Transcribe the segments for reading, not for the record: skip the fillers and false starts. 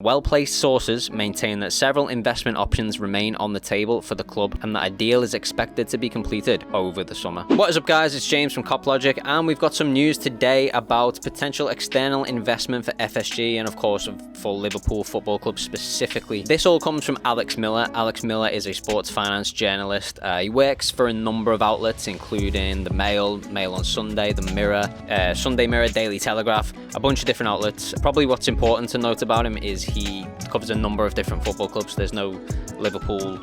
Well-placed sources maintain that several investment options remain on the table for the club and that a deal is expected to be completed over the summer. What is up, guys? It's James from CopLogic, and we've got some news today about potential external investment for FSG and, of course, for Liverpool Football Club specifically. This all comes from Alex Miller. Alex Miller is a sports finance journalist. He works for a number of outlets, including the Mail, Mail on Sunday, the Mirror, Sunday Mirror, Daily Telegraph, a bunch of different outlets. Probably what's important to note about him is he covers a number of different football clubs. There's no Liverpool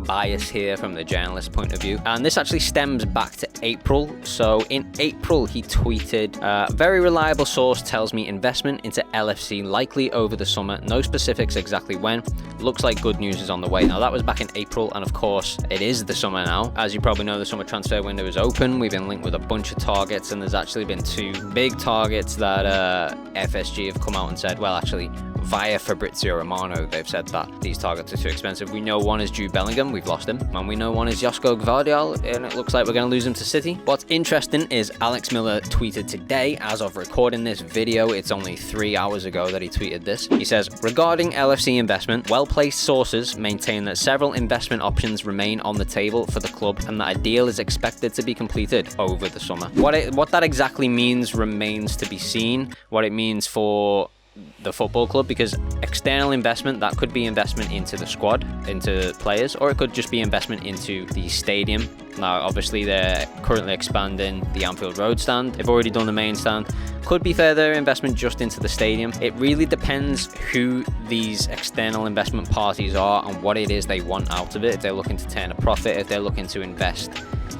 bias here from the journalist point of view, and this actually stems back to April. So in April he tweeted, very reliable source tells me investment into LFC likely over the summer, no specifics exactly when, looks like good news is on the way. Now that was back in April, and of course it is the summer now. As you probably know, the summer transfer window is open. We've been linked with a bunch of targets, and there's actually been two big targets that FSG have come out and said, well, actually via Fabrizio Romano, they've said that these targets are too expensive. We know one is Jude Bellingham, we've lost him, and we know one is Josko Gvardiol, and it looks like we're going to lose him to City. What's interesting is Alex Miller tweeted today, as of recording this video, it's only 3 hours ago that he tweeted this. He says, regarding LFC investment, well-placed sources maintain that several investment options remain on the table for the club and that a deal is expected to be completed over the summer. What that exactly means remains to be seen, what it means for the football club, because external investment, that could be investment into the squad, into players, or it could just be investment into the stadium. Now obviously they're currently expanding the Anfield Road stand, they've already done the main stand, could be further investment just into the stadium. It really depends who these external investment parties are and what it is they want out of it. If they're looking to turn a profit, if they're looking to invest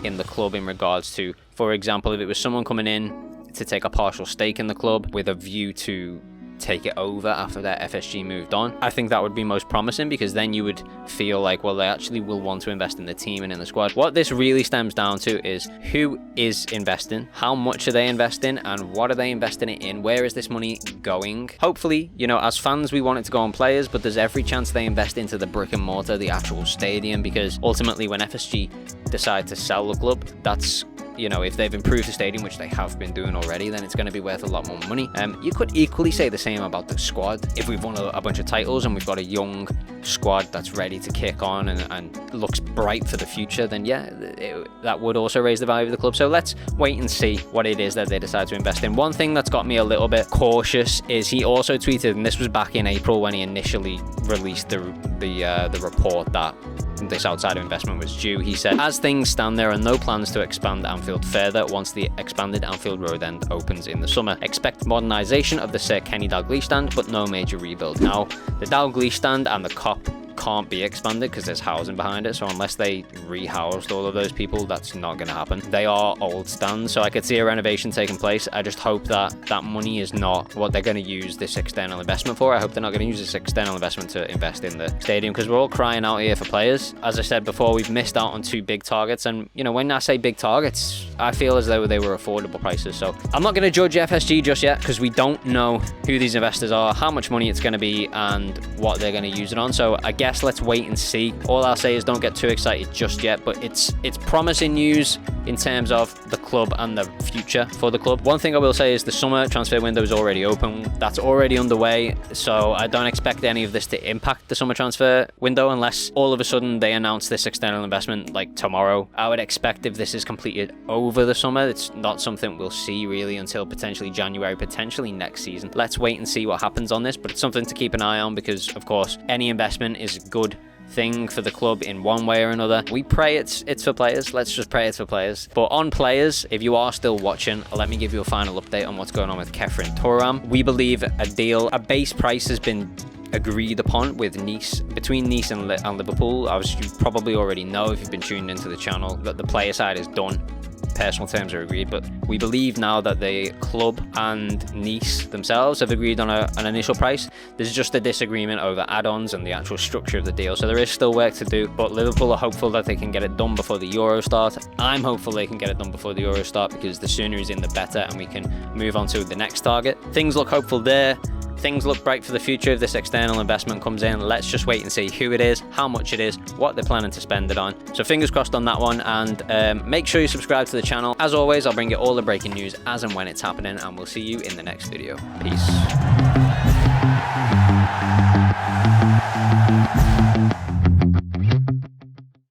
in the club in regards to, for example, if it was someone coming in to take a partial stake in the club with a view to take it over after their FSG moved on, I think that would be most promising, because then you would feel like, well, they actually will want to invest in the team and in the squad. What this really stems down to is who is investing, how much are they investing, and what are they investing it in? Where is this money going? Hopefully, you know, as fans, we want it to go on players, but there's every chance they invest into the brick and mortar, the actual stadium, because ultimately when FSG decide to sell the club, that's, you know, if they've improved the stadium, which they have been doing already, then it's going to be worth a lot more money. You could equally say the same about the squad. If we've won a bunch of titles and we've got a young squad that's ready to kick on and looks bright for the future, then yeah, that would also raise the value of the club. So let's wait and see what it is that they decide to invest in. One thing that's got me a little bit cautious is he also tweeted, and this was back in April when he initially released the report that this outside investment was due. He said, as things stand, there are no plans to expand Anfield further once the expanded Anfield Road end opens in the summer. Expect modernisation of the Sir Kenny Dalglish stand, but no major rebuild. Now, the Dalglish stand and the Kop can't be expanded because there's housing behind it, so unless they rehoused all of those people, that's not going to happen. They are old stands, so I could see a renovation taking place. I just hope that that money is not what they're going to use this external investment for. I hope they're not going to use this external investment to invest in the stadium, because we're all crying out here for players. As I said before, we've missed out on two big targets, and you know, when I say big targets, I feel as though they were affordable prices. So I'm not going to judge FSG just yet, because we don't know who these investors are, how much money it's going to be, and what they're going to use it on. So I guess let's wait and see. All I'll say is don't get too excited just yet, but it's promising news in terms of the club and the future for the club. One thing I will say is the summer transfer window is already open. That's already underway, so I don't expect any of this to impact the summer transfer window unless all of a sudden they announce this external investment like tomorrow. I would expect if this is completed over the summer, it's not something we'll see really until potentially January, potentially next season. Let's wait and see what happens on this, but it's something to keep an eye on, because of course any investment is a good thing for the club in one way or another. We pray it's for players. Let's just pray it's for players. But on players, if you are still watching, let me give you a final update on what's going on with Khéphren Thuram. We believe a base price has been agreed upon with Nice, between Nice and Liverpool. You probably already know if you've been tuned into the channel that the player side is done. Personal terms are agreed, but we believe now that the club and Nice themselves have agreed on an initial price. There's just a disagreement over add-ons and the actual structure of the deal, so there is still work to do, but Liverpool are hopeful that they can get it done before the Euro start. I'm hopeful they can get it done before the Euro start, because the sooner is in the better, and we can move on to the next target. Things look hopeful there. Things look bright for the future if this external investment comes in. Let's just wait and see who it is, how much it is, what they're planning to spend it on. So fingers crossed on that one, and make sure you subscribe to the channel. As always, I'll bring you all the breaking news as and when it's happening, and we'll see you in the next video. Peace.